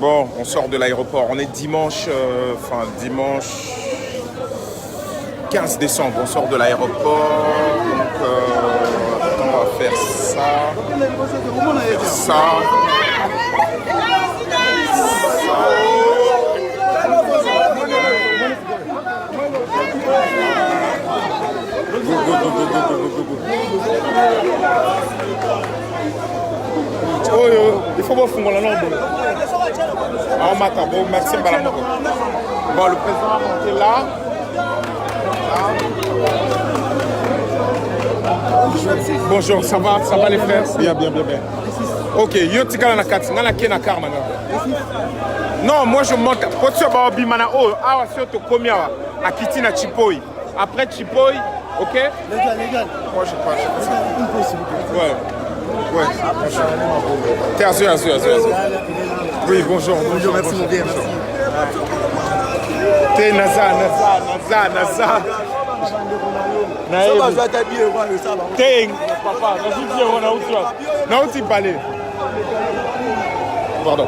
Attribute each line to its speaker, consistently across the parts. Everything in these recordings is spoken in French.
Speaker 1: Bon, on sort de l'aéroport. On est dimanche, dimanche 15 décembre. On sort de l'aéroport. Donc, on va faire ça. Oh, il faut voir Fungo la langue. Ah, Matabo, Maxime Balamoko. Bon, le président est monté là. Bonjour, ça va les frères? Bien. Ok, yo tika na kati, ngana kena karma na. Non, moi je monte. Potso ba bimana oh, awa sio to komia à Kiti na Chipoi. Après Chipoi, ok?
Speaker 2: Légal.
Speaker 1: Moi je passe.
Speaker 2: Impossible.
Speaker 1: Ouais. T'es assuré. Oui, bonjour,
Speaker 2: merci mon bien, merci.
Speaker 1: T'es Naza. T'es papa, vas-y, parler. Pardon.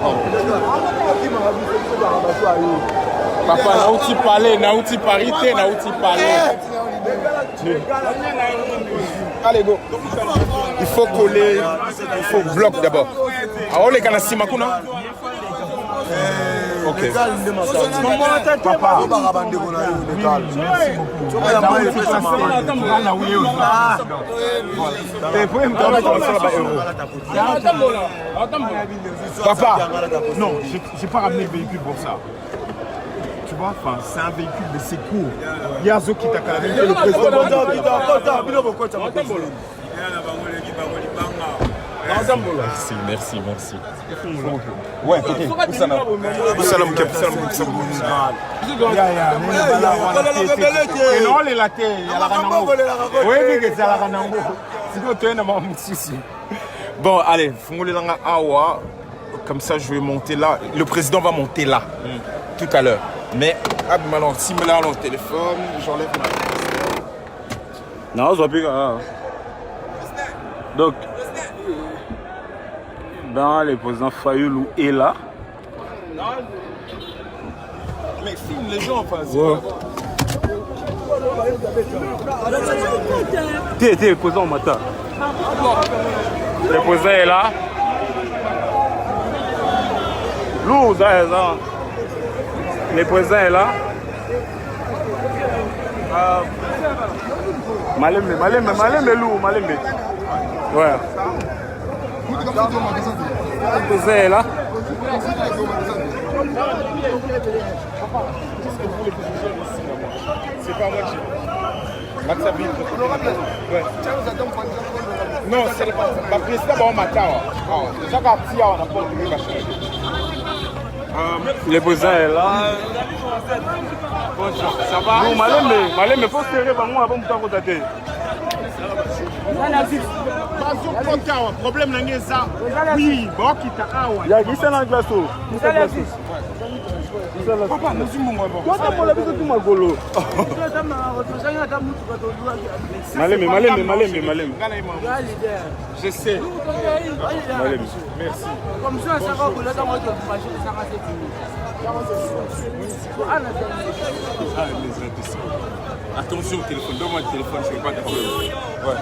Speaker 1: Papa, nauti parité. Allez, go. Il faut coller, il faut bloquer d'abord. Alors, les gars, c'est Makuna. Ok. Papa. Papa. Non, j'ai pas ramené le véhicule pour ça. Tu vois, c'est un véhicule de secours. Il y a Zo qui t'a calmé. Le président. Merci. Ouais, ok. Bon, allez, Awa. Comme ça, je vais monter là. Le président va monter là, tout à l'heure. Mais, maintenant, si me l'a le téléphone, j'enlève ma...
Speaker 3: Non, je vois plus. Donc, dans le président Fayoulou est là.
Speaker 1: Mais filme les gens, enfin.
Speaker 3: T'es le président Mata. Le président est là. Lou, ça. Le président est là. Malembe, Lou, Malembe. Ouais. Le président est là.
Speaker 1: C'est pas moi qui... Maxabi. Ouais. Non, c'est le président va au matin. C'est ça qu'a tiré on a pas oublié la chaîne.
Speaker 3: Le président est là.
Speaker 1: Bonjour, ça va?
Speaker 3: Non, Malembe, faut serrer bango avant de t'attaquer.
Speaker 1: Problème nange ça. Oui, bon qui t'a awa.
Speaker 3: Ya qui c'est dans glace.
Speaker 1: Papa, nous sommes bon.
Speaker 3: Toi t'as pas la vie de tout magolo. Malembe.
Speaker 1: Je sais.
Speaker 3: Malembe.
Speaker 1: Merci.
Speaker 4: Comme ça, ça va vous l'aider à marcher, ça va
Speaker 1: Attention au téléphone, donne-moi le téléphone, je ne vais pas te parler. Ouais.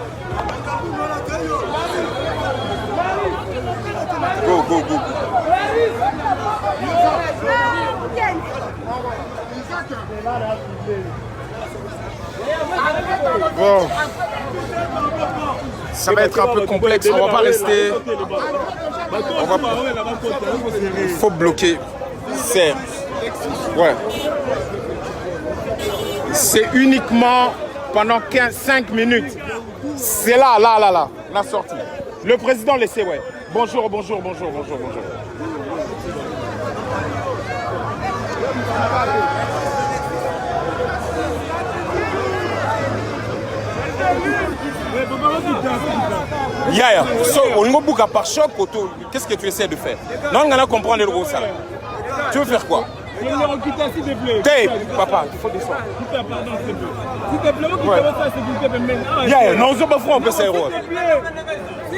Speaker 1: Go. Bon. Ça va être un peu complexe, on va pas rester. Il faut bloquer. C'est. Ouais. C'est uniquement pendant 5 minutes. C'est là, la sortie. Le président laissé, ouais. Bonjour. Yaya, on ne peut pas par choc. Qu'est-ce que tu essaies de faire? Non, on va comprendre le gros ça. Tu veux faire quoi? Tape, papa, il faut descendre.
Speaker 4: Pardon, s'il te plaît.
Speaker 1: Yeah, non, on va faire un peu ça.
Speaker 4: S'il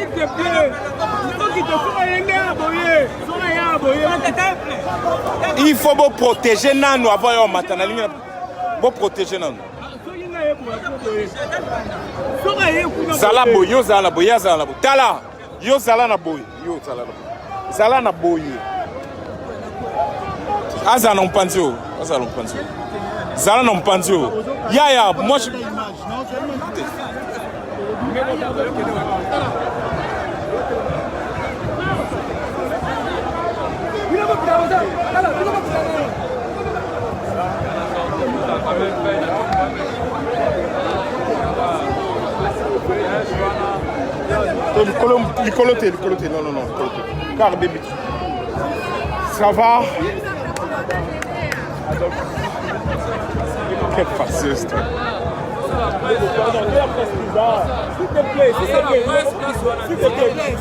Speaker 4: te plaît.
Speaker 1: Il faut vous protéger nous avant de matin. Vous protéger nous. Zala boy, yo zala boy, ya zala boy. Tala, yo zala na boy, yo zala na boy. Zala na boy. Aza na mpanzio, aza na mpanzio. Zala na mpanzio. Ya, moi je. Licoloté, non, car bébé. Ça va? Quelle farceuse, toi.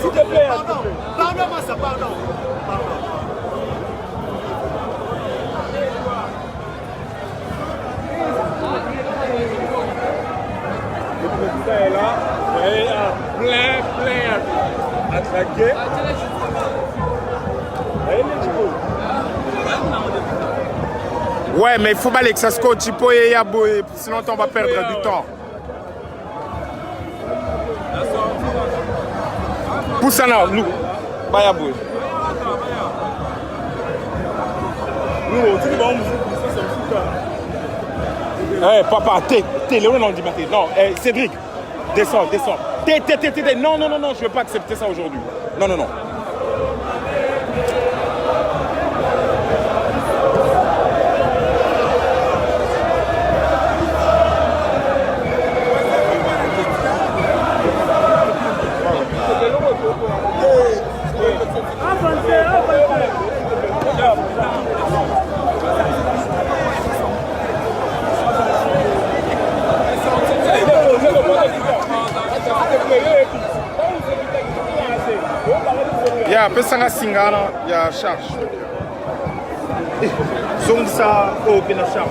Speaker 4: S'il te plaît. Pardon-moi ça, pardon.
Speaker 3: Est là, et plein à traquer.
Speaker 1: Ouais, mais il faut pas que ça se continue, sinon on va perdre du temps. Poussana, nous, Bayaboué.
Speaker 3: Nous, tu vas
Speaker 1: Eh, papa, t'es Léon, non, dit Maté. Non, Cédric, descends. T'es. Non, je ne veux pas accepter ça aujourd'hui. Non. Il y a un peu de singana, il y a charge. Zong ça, au bien charge.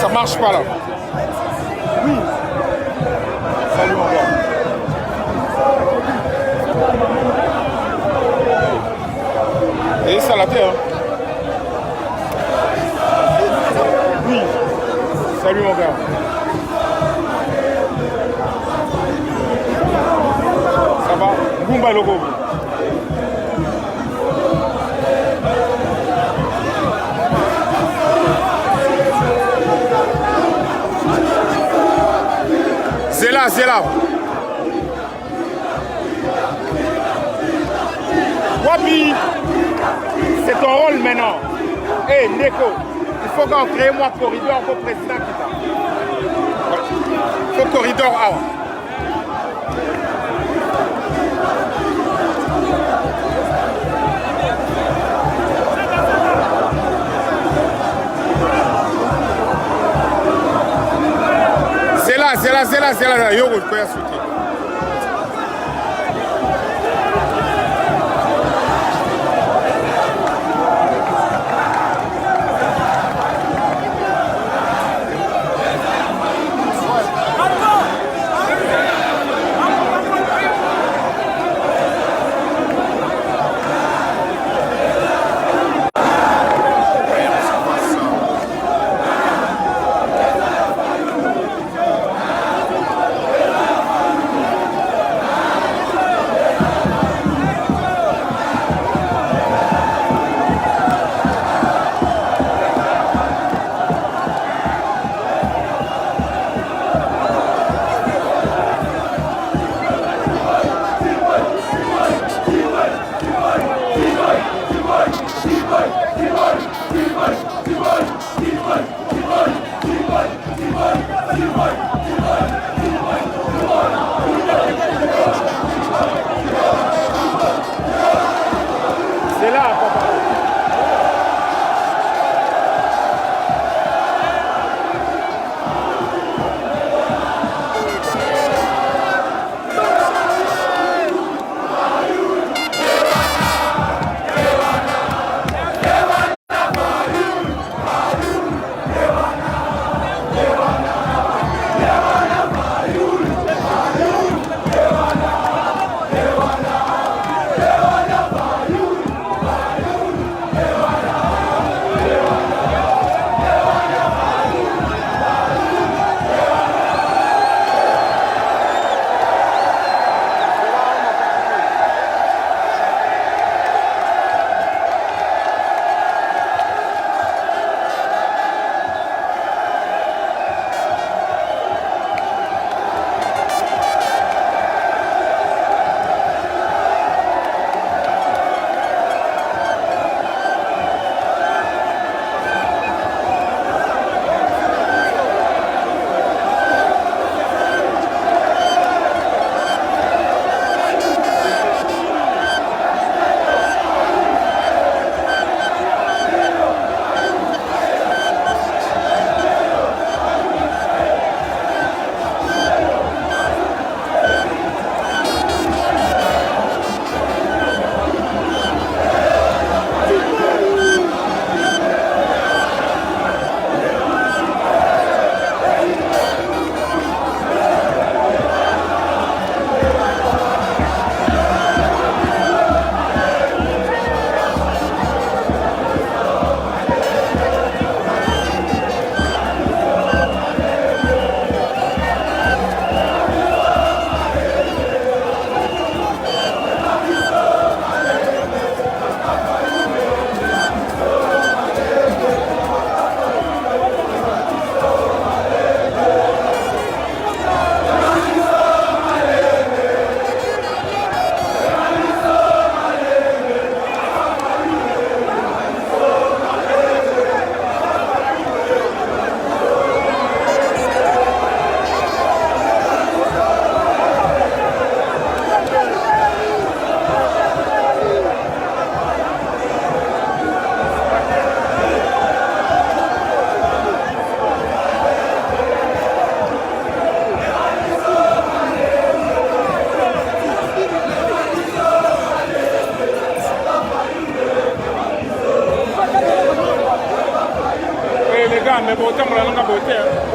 Speaker 1: Ça marche pas là. Oui. Salut mon gars. Et ça la terre. Oui. Salut mon gars. Ça va? Goumba logo. Zéla. Wapi, c'est ton rôle maintenant. Hé, Neko, il faut qu'on crée moi corridor pour président qui va. Il faut corridor out. Zela, yo go kwa suki.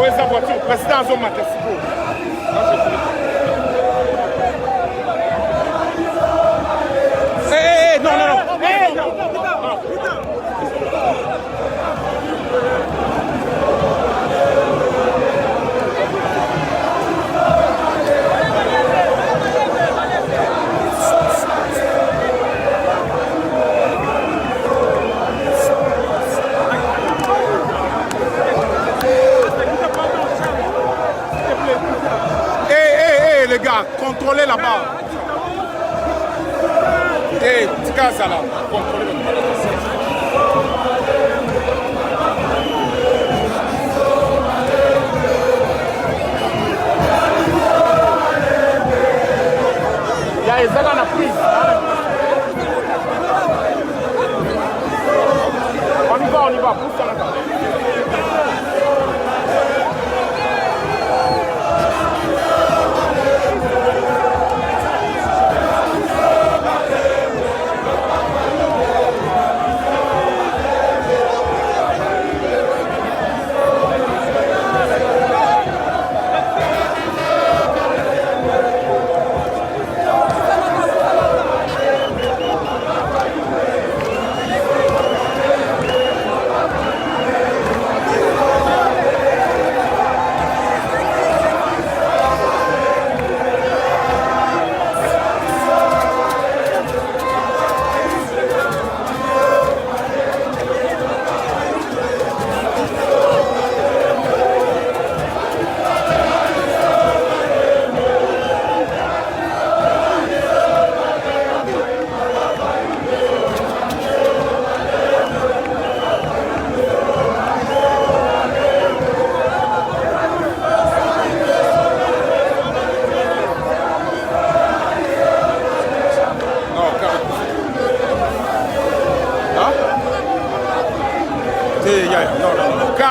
Speaker 1: eza voiture président azomata sikoyo. Non, non, non. Les gars, contrôlez là-bas. Et tika ça là, contrôlez là-bas. Il y a les agents à prise. On y va, pousse ça là-bas.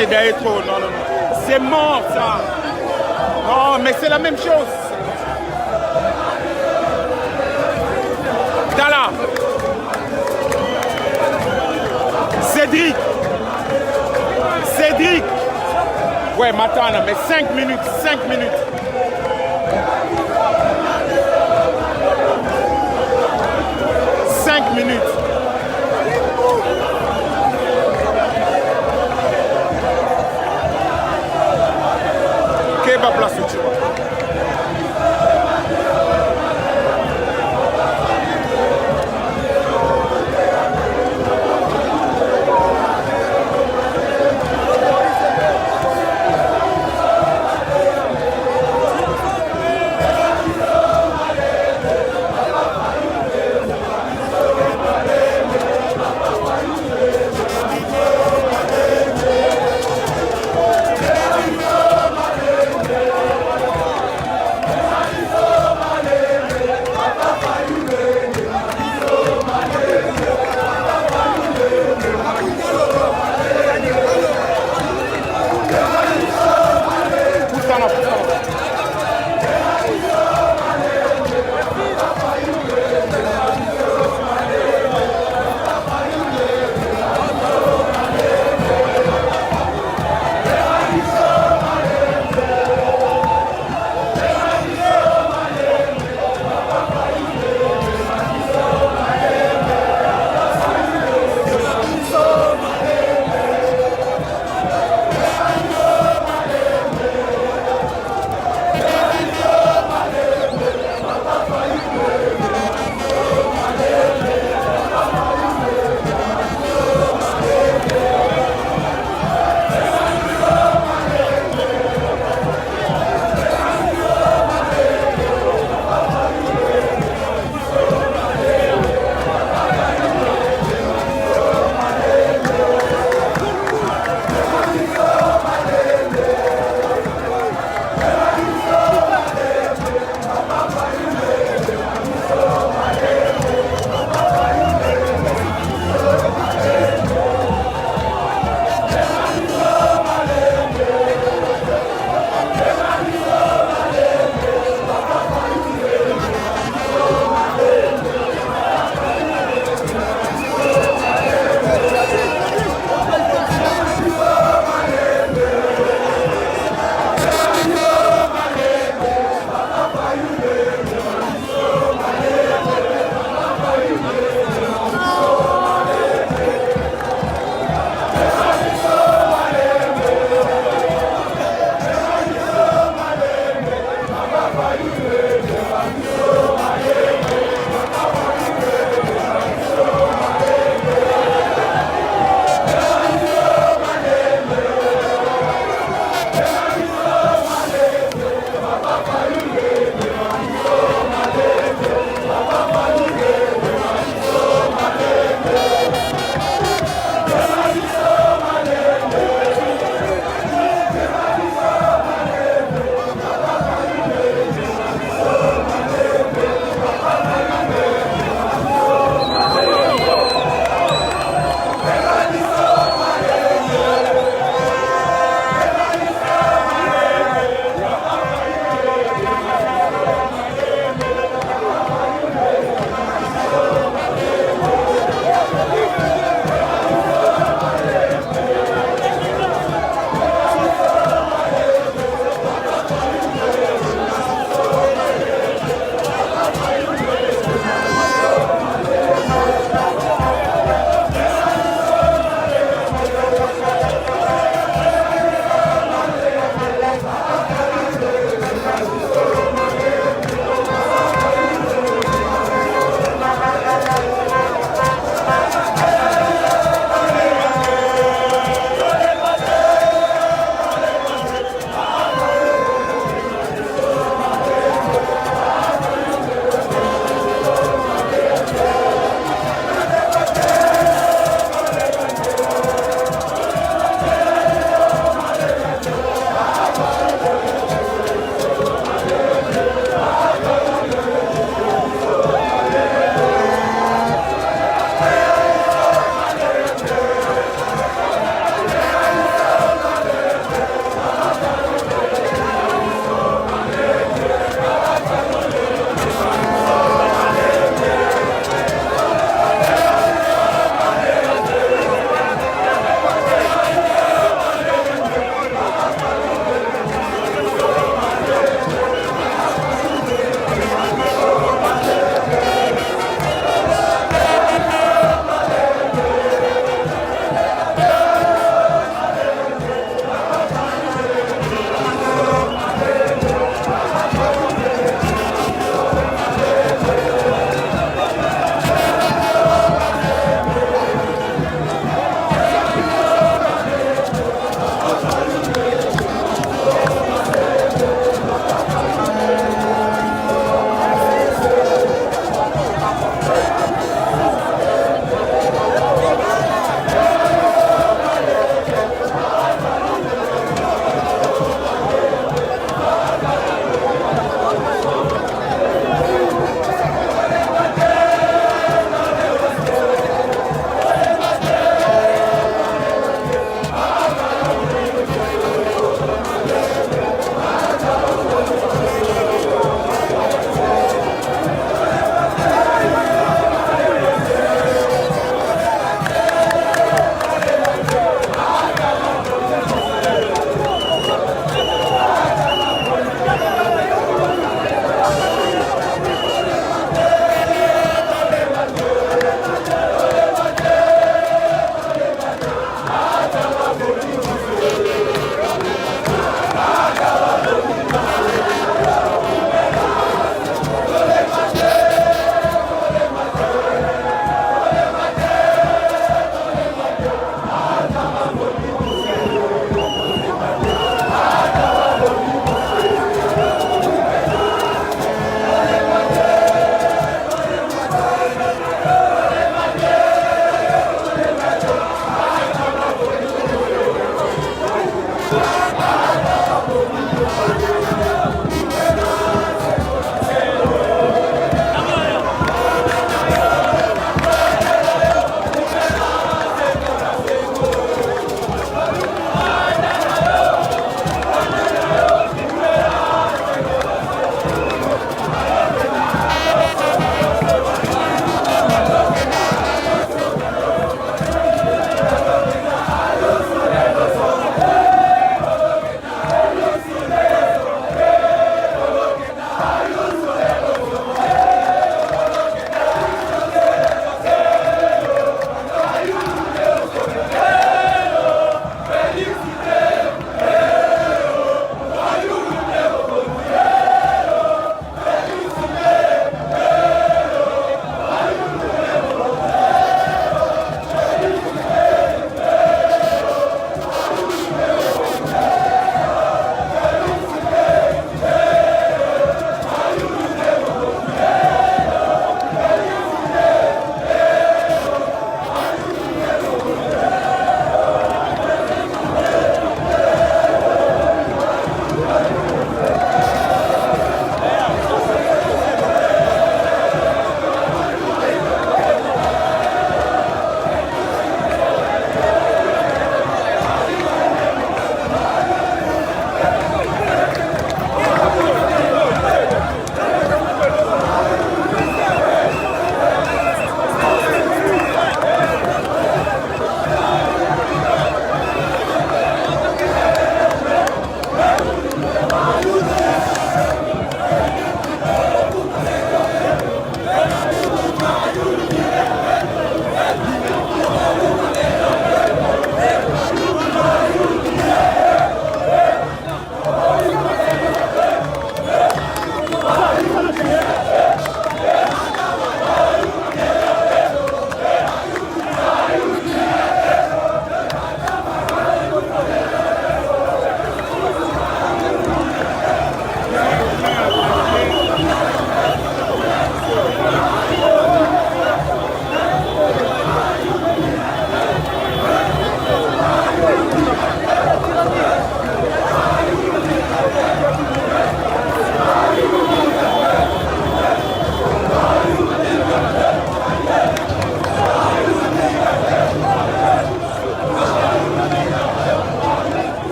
Speaker 1: Et derrière trop, non, non, non. C'est mort ça. Non, mais c'est la même chose. Dala. Cédric. Cédric. Ouais, maintenant, mais 5 minutes, 5 minutes. Quelle place où tu vas?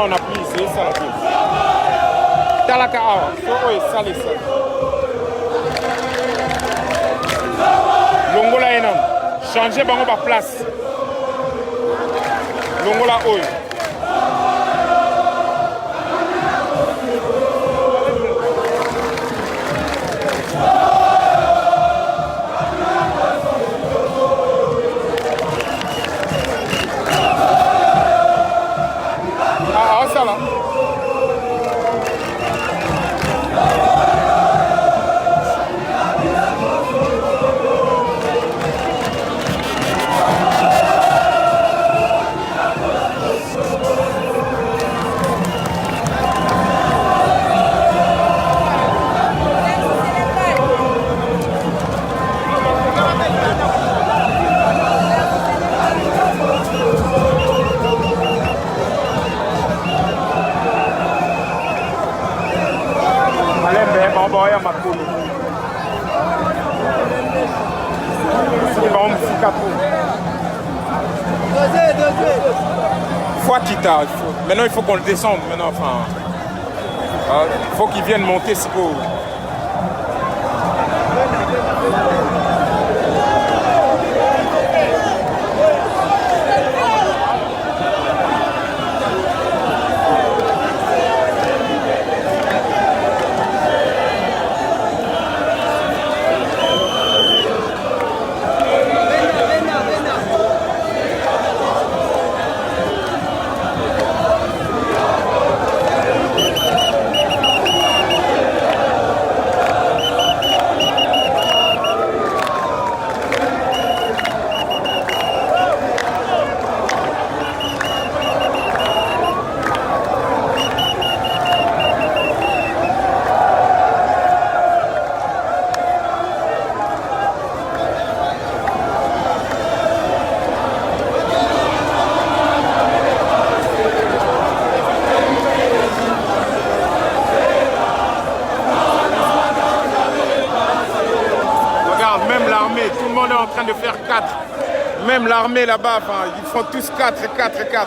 Speaker 1: on a pris c'est ça la vie. Talaka awa, so oye sale sale. Longola enam, changer bango ba place. Longola oye. Ça là. Boya makulu. C'est bon, faut quitter. Maintenant, il faut qu'on le descende. Maintenant, enfin, il faut qu'il vienne monter, c'est beau. Tout le monde est en train de faire 4. Même l'armée là-bas, enfin, ils font tous 4, 4, 4.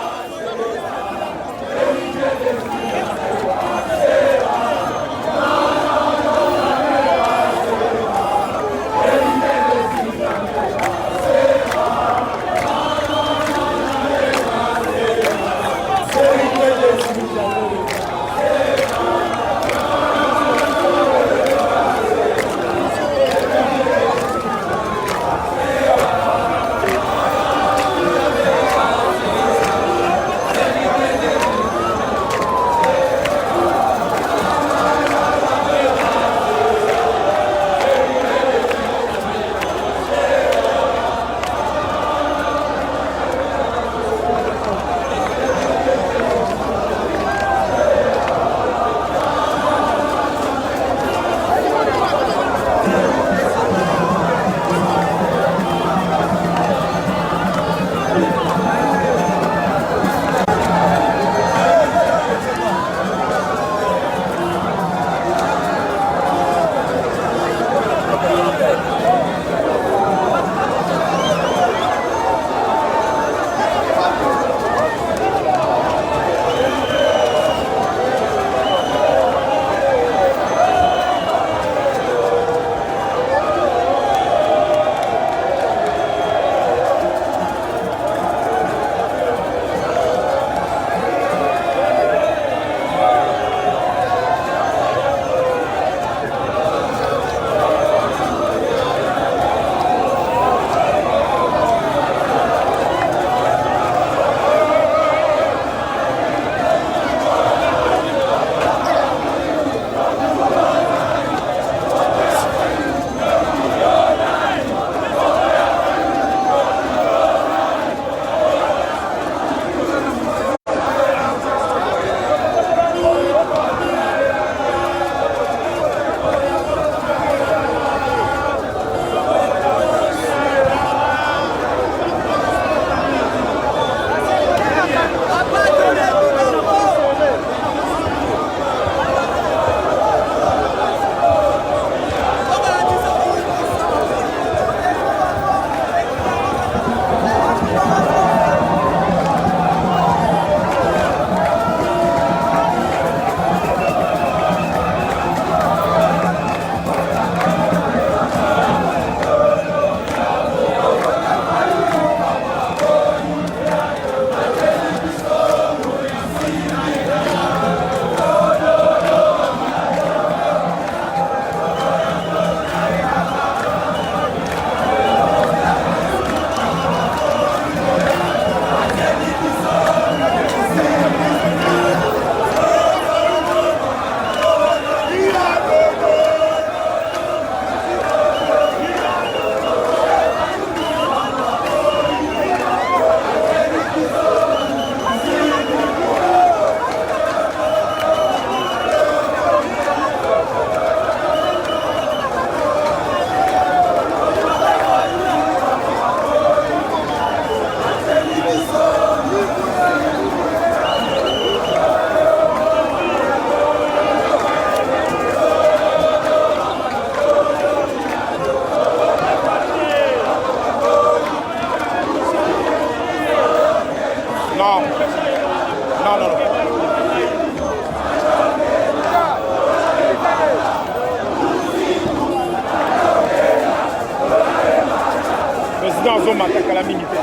Speaker 1: président azomata kala mingi te.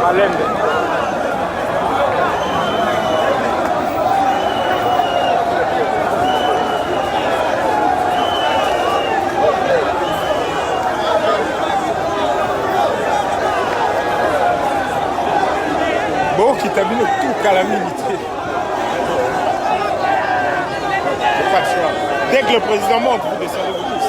Speaker 1: Malembe. Bon, qui t'a mis tout calamité. Pas de choix. Dès que le président monte, vous descendez vous tous.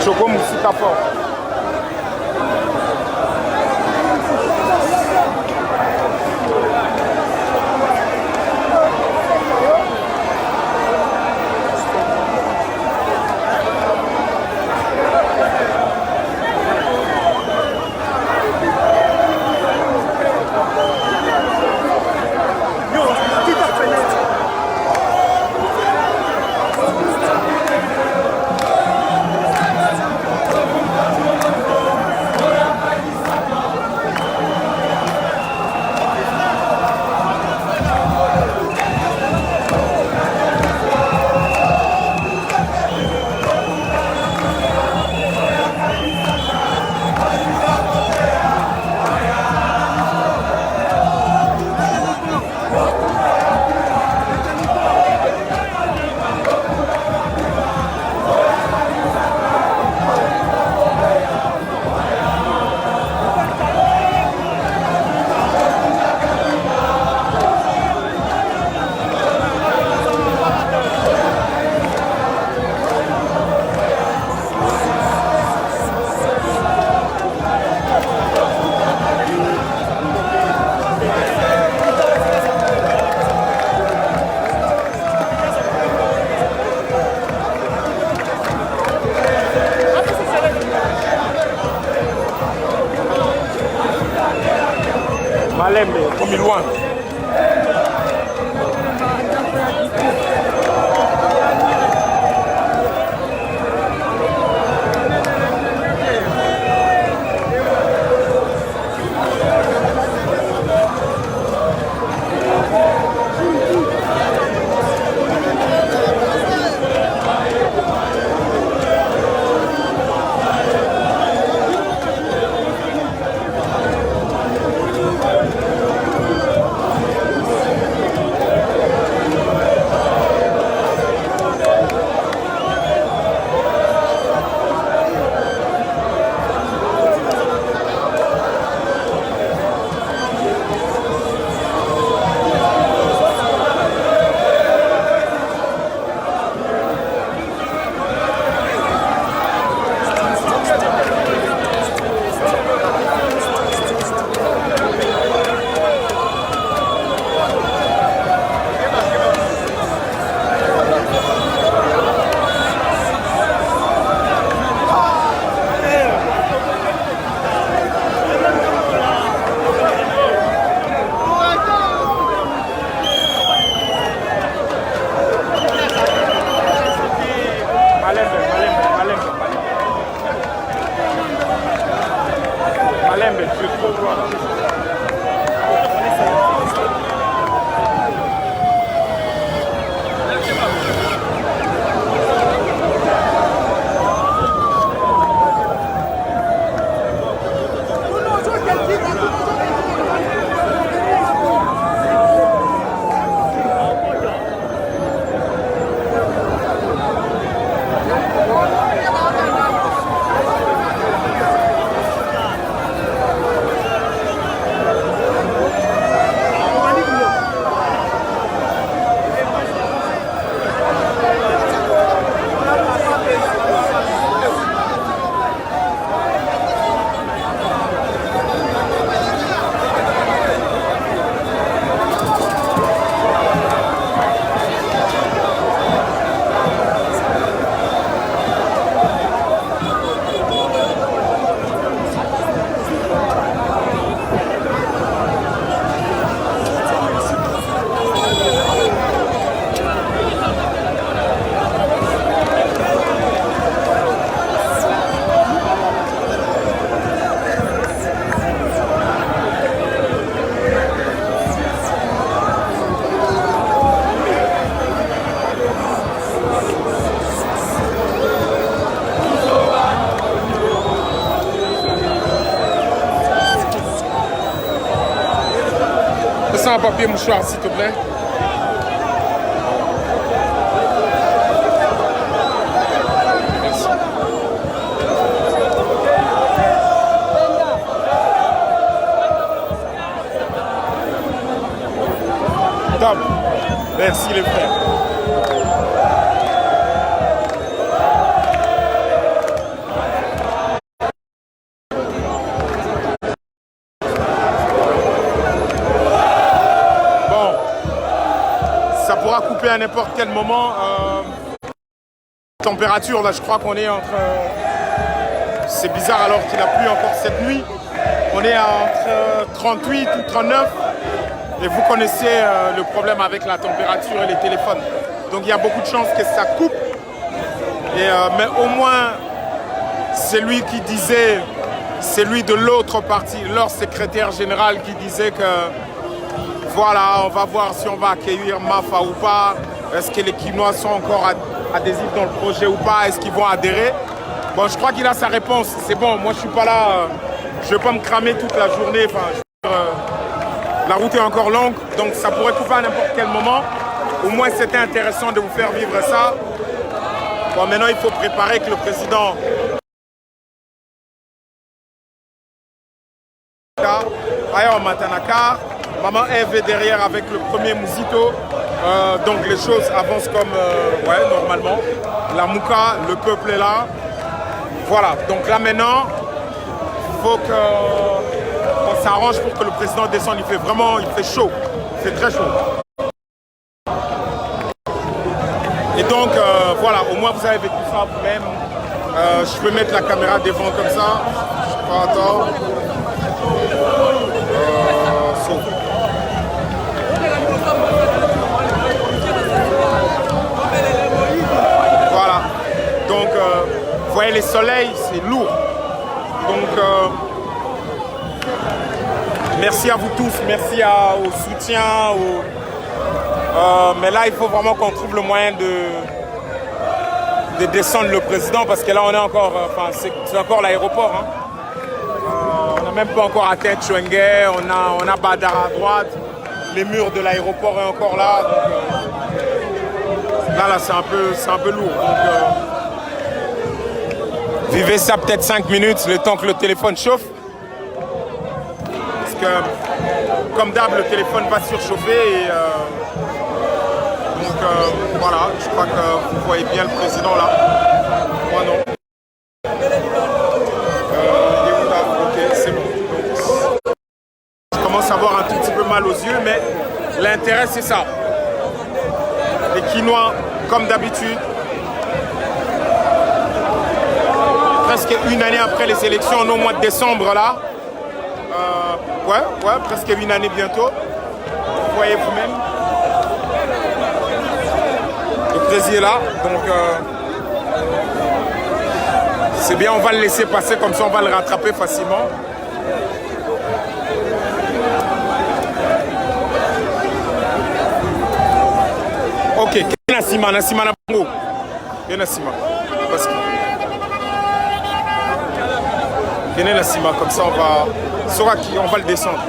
Speaker 1: Choko musika fort. Malembe, comme loin. un papier mouchoir, s'il te plaît. Merci. Top. Merci les frères. Couper à n'importe quel moment. Température, là, je crois qu'on est entre... c'est bizarre alors qu'il a plu encore cette nuit. On est entre 38 ou 39. Et vous connaissez le problème avec la température et les téléphones. Donc il y a beaucoup de chances que ça coupe. Et, mais au moins, c'est lui qui disait, c'est lui de l'autre parti, leur secrétaire général qui disait que voilà, on va voir si on va accueillir Mafa ou pas. Est-ce que les Kinois sont encore adhésifs dans le projet ou pas? Est-ce qu'ils vont adhérer? Bon, je crois qu'il a sa réponse. C'est bon, moi je suis pas là. Je ne vais pas me cramer toute la journée. Enfin, la route est encore longue, donc ça pourrait couper à n'importe quel moment. Au moins, c'était intéressant de vous faire vivre ça. Bon, maintenant, il faut préparer que le président... Ayo Matanaka. Maman Eve est derrière avec le premier Mouzito. Donc les choses avancent comme ouais, normalement. La Mouka, le peuple est là. Voilà, donc là maintenant, il faut qu'on s'arrange pour que le président descende. Il fait vraiment, il fait chaud. Il fait très chaud. Et donc voilà, au moins vous avez vécu ça vous-même. Je peux mettre la caméra devant comme ça. Je sais pas, attends. Voilà, donc vous voyez les soleils, c'est lourd. Donc merci à vous tous, merci au soutien. Mais là, il faut vraiment qu'on trouve le moyen de descendre le président parce que là, on est encore, enfin, c'est encore l'aéroport. Hein. On n'a même pas encore atteint Chwengue, on a Badar à droite, les murs de l'aéroport est encore là. Donc, là, c'est un peu lourd. Donc, vivez ça peut-être 5 minutes, le temps que le téléphone chauffe. Parce que, comme d'hab, le téléphone va surchauffer. Et, donc, voilà, je crois que vous voyez bien le président là. Moi, non. Avoir un tout petit peu mal aux yeux, mais l'intérêt c'est ça. Les Kinois, comme d'habitude, presque une année après les élections, on est au mois de décembre là. Ouais, presque une année bientôt. Vous voyez vous-même. Le président est là, donc c'est bien, on va le laisser passer, comme ça on va le rattraper facilement. Ok, Nassima na Bongo. Nassima. Parce que. Nassima, comme ça on va le descendre.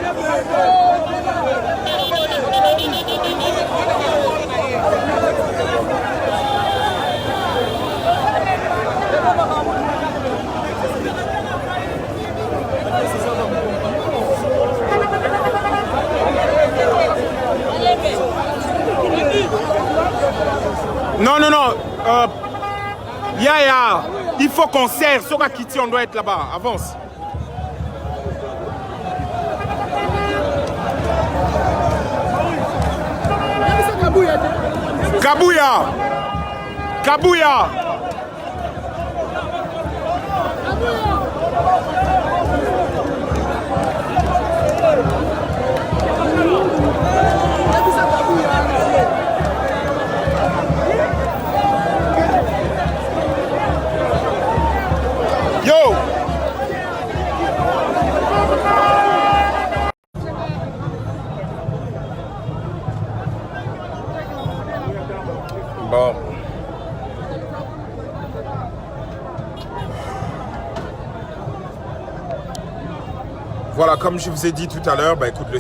Speaker 1: Non. Yaya, il faut qu'on serre. Sora Kiti, on doit être là-bas. Avance. Kabouya. Yo! Bon. Voilà, comme je vous ai dit tout à l'heure, bah écoute, le